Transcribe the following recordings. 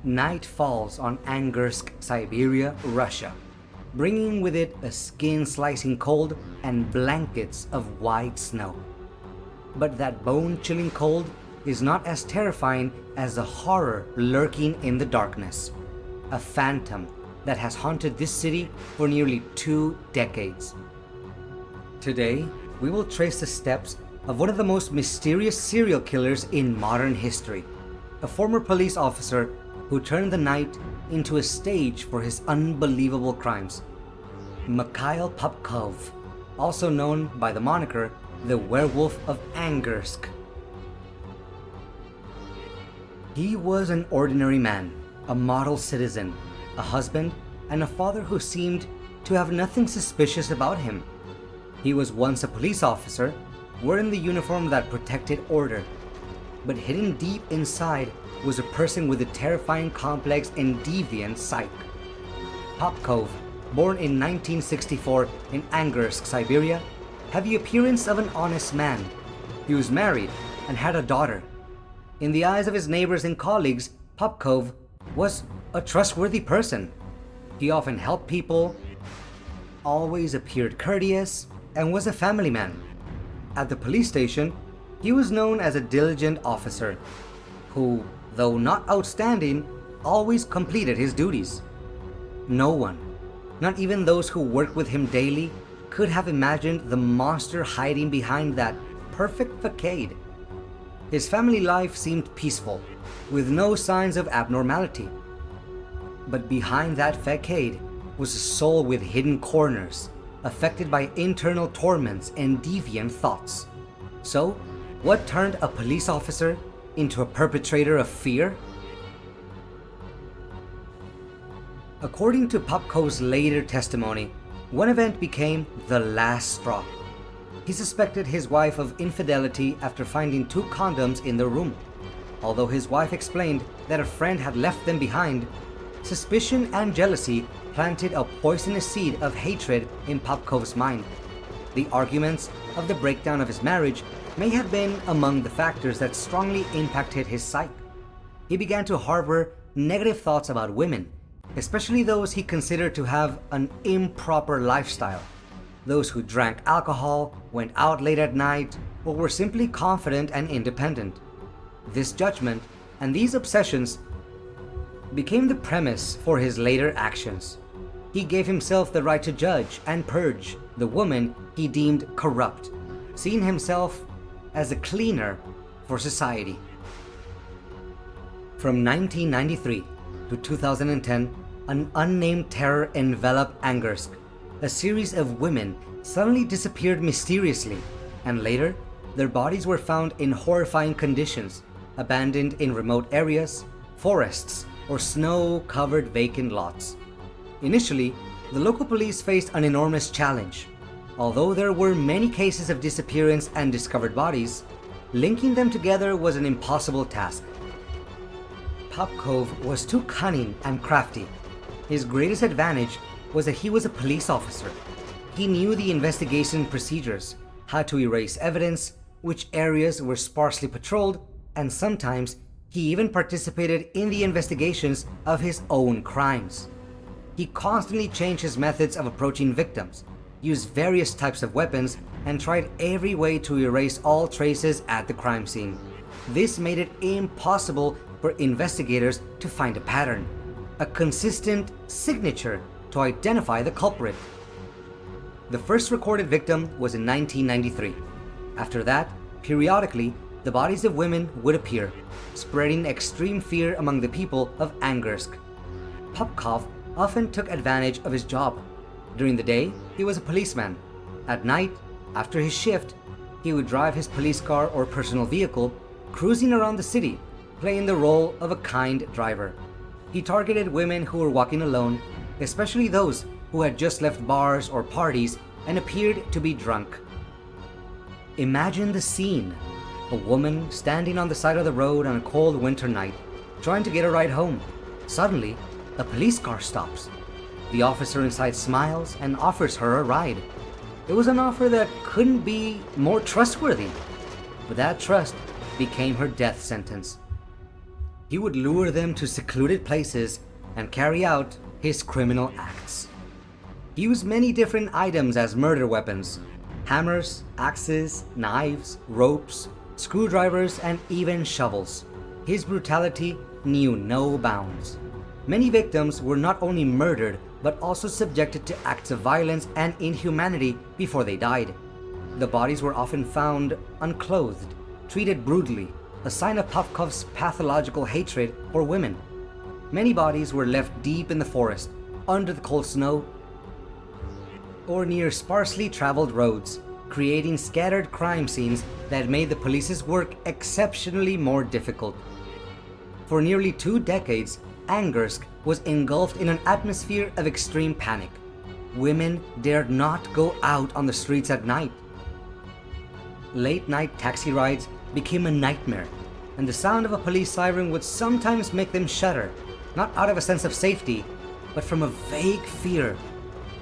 Night falls on Angarsk, Siberia, Russia, bringing with it a skin-slicing cold and blankets of white snow. But that bone-chilling cold is not as terrifying as the horror lurking in the darkness, a phantom that has haunted this city for nearly 2 decades. Today, we will trace the steps of one of the most mysterious serial killers in modern history, a former police officer who turned the night into a stage for his unbelievable crimes. Mikhail Popkov, also known by the moniker the Werewolf of Angarsk. He was an ordinary man, a model citizen, a husband, and a father who seemed to have nothing suspicious about him. He was once a police officer, wearing the uniform that protected order, but hidden deep inside was a person with a terrifying, complex, and deviant psyche. Popkov, born in 1964 in Angarsk, Siberia, had the appearance of an honest man. He was married and had a daughter. In the eyes of his neighbors and colleagues, Popkov was a trustworthy person. He often helped people, always appeared courteous, and was a family man. At the police station, he was known as a diligent officer who, though not outstanding, always completed his duties. No one, not even those who worked with him daily, could have imagined the monster hiding behind that perfect facade. His family life seemed peaceful, with no signs of abnormality. But behind that facade was a soul with hidden corners, affected by internal torments and deviant thoughts. So, what turned a police officer into a perpetrator of fear? According to Popkov's later testimony, one event became the last straw. He suspected his wife of infidelity after finding 2 condoms in the room. Although his wife explained that a friend had left them behind, suspicion and jealousy planted a poisonous seed of hatred in Popkov's mind. The arguments of the breakdown of his marriage may have been among the factors that strongly impacted his psyche. He began to harbor negative thoughts about women, especially those he considered to have an improper lifestyle, those who drank alcohol, went out late at night, or were simply confident and independent. This judgment and these obsessions became the premise for his later actions. He gave himself the right to judge and purge the woman he deemed corrupt, seeing himself as a cleaner for society. From 1993 to 2010, an unnamed terror enveloped Angarsk. A series of women suddenly disappeared mysteriously, and later, their bodies were found in horrifying conditions, abandoned in remote areas, forests, or snow-covered vacant lots. Initially, the local police faced an enormous challenge. Although there were many cases of disappearance and discovered bodies, linking them together was an impossible task. Popkov was too cunning and crafty. His greatest advantage was that he was a police officer. He knew the investigation procedures, how to erase evidence, which areas were sparsely patrolled, and sometimes he even participated in the investigations of his own crimes. He constantly changed his methods of approaching victims, used various types of weapons, and tried every way to erase all traces at the crime scene. This made it impossible for investigators to find a pattern, a consistent signature to identify the culprit. The first recorded victim was in 1993. After that, periodically, the bodies of women would appear, spreading extreme fear among the people of Angarsk. Popkov often took advantage of his job. During the day, he was a policeman. At night, after his shift, he would drive his police car or personal vehicle, cruising around the city, playing the role of a kind driver. He targeted women who were walking alone, especially those who had just left bars or parties and appeared to be drunk. Imagine the scene. A woman standing on the side of the road on a cold winter night, trying to get a ride home. Suddenly, a police car stops. The officer inside smiles and offers her a ride. It was an offer that couldn't be more trustworthy, but that trust became her death sentence. He would lure them to secluded places and carry out his criminal acts. He used many different items as murder weapons: hammers, axes, knives, ropes, screwdrivers, and even shovels. His brutality knew no bounds. Many victims were not only murdered, but also subjected to acts of violence and inhumanity before they died. The bodies were often found unclothed, treated brutally, a sign of Popkov's pathological hatred for women. Many bodies were left deep in the forest, under the cold snow, or near sparsely traveled roads, creating scattered crime scenes that made the police's work exceptionally more difficult. For nearly 2 decades, Angarsk was engulfed in an atmosphere of extreme panic. Women dared not go out on the streets at night. Late-night taxi rides became a nightmare, and the sound of a police siren would sometimes make them shudder, not out of a sense of safety, but from a vague fear,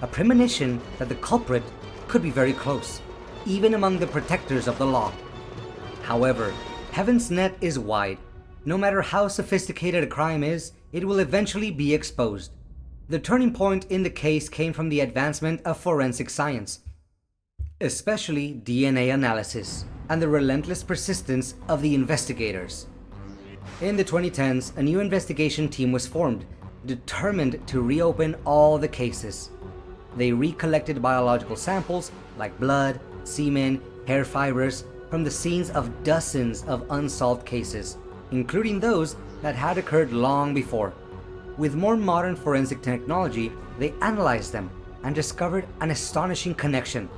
a premonition that the culprit could be very close, even among the protectors of the law. However, heaven's net is wide. No matter how sophisticated a crime is, it will eventually be exposed. The turning point in the case came from the advancement of forensic science, especially DNA analysis, and the relentless persistence of the investigators. In the 2010s, a new investigation team was formed, determined to reopen all the cases. They recollected biological samples like blood, semen, hair fibers from the scenes of dozens of unsolved cases, including those that had occurred long before. With more modern forensic technology, they analyzed them and discovered an astonishing connection.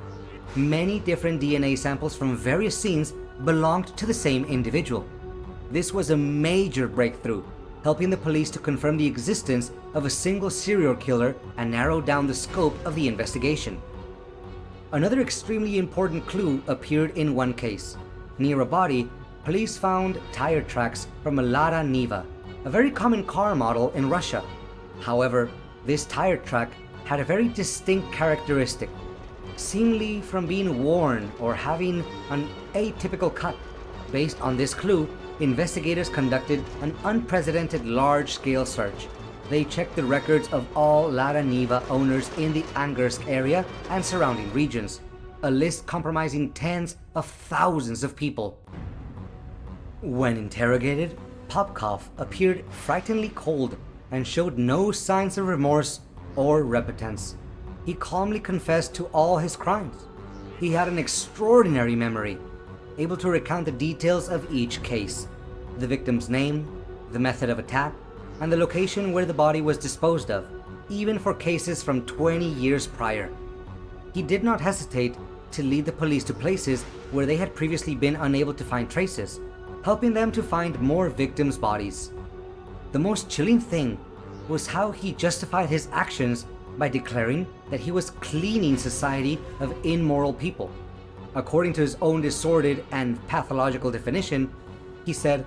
Many different DNA samples from various scenes belonged to the same individual. This was a major breakthrough, helping the police to confirm the existence of a single serial killer and narrow down the scope of the investigation. Another extremely important clue appeared in one case. Near a body, police found tire tracks from a Lada Niva, a very common car model in Russia. However, this tire track had a very distinct characteristic, seemingly from being worn or having an atypical cut. Based on this clue, investigators conducted an unprecedented large-scale search. They checked the records of all Lada Niva owners in the Angarsk area and surrounding regions, a list comprising tens of thousands of people. When interrogated, Popkov appeared frighteningly cold and showed no signs of remorse or repentance. He calmly confessed to all his crimes. He had an extraordinary memory, able to recount the details of each case, the victim's name, the method of attack, and the location where the body was disposed of, even for cases from 20 years prior. He did not hesitate to lead the police to places where they had previously been unable to find traces, helping them to find more victims' bodies. The most chilling thing was how he justified his actions by declaring that he was cleaning society of immoral people. According to his own disordered and pathological definition, he said,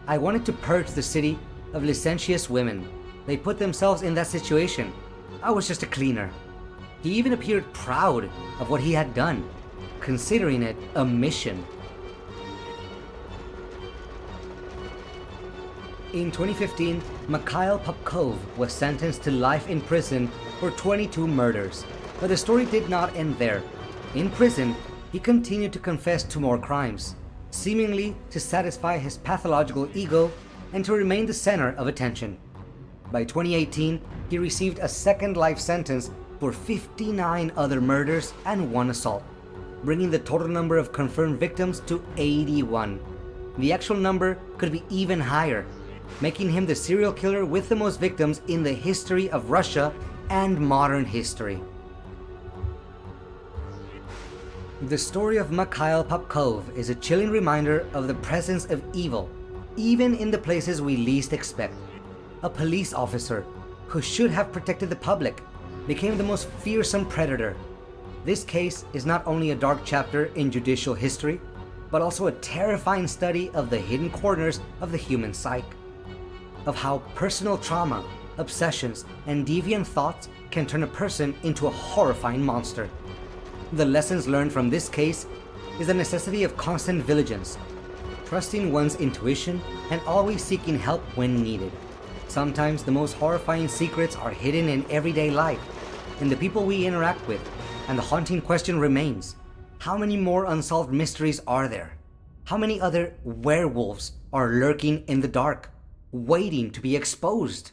"I wanted to purge the city of licentious women. They put themselves in that situation. I was just a cleaner." He even appeared proud of what he had done, considering it a mission. In 2015, Mikhail Popkov was sentenced to life in prison for 22 murders, but the story did not end there. In prison, he continued to confess to more crimes, seemingly to satisfy his pathological ego and to remain the center of attention. By 2018, he received a second life sentence for 59 other murders and 1 assault, bringing the total number of confirmed victims to 81. The actual number could be even higher, making him the serial killer with the most victims in the history of Russia and modern history. The story of Mikhail Popkov is a chilling reminder of the presence of evil, even in the places we least expect. A police officer who should have protected the public became the most fearsome predator. This case is not only a dark chapter in judicial history, but also a terrifying study of the hidden corners of the human psyche, of how personal trauma, obsessions, and deviant thoughts can turn a person into a horrifying monster. The lessons learned from this case is the necessity of constant vigilance, trusting one's intuition, and always seeking help when needed. Sometimes the most horrifying secrets are hidden in everyday life, in the people we interact with, and the haunting question remains: how many more unsolved mysteries are there? How many other werewolves are lurking in the dark, waiting to be exposed?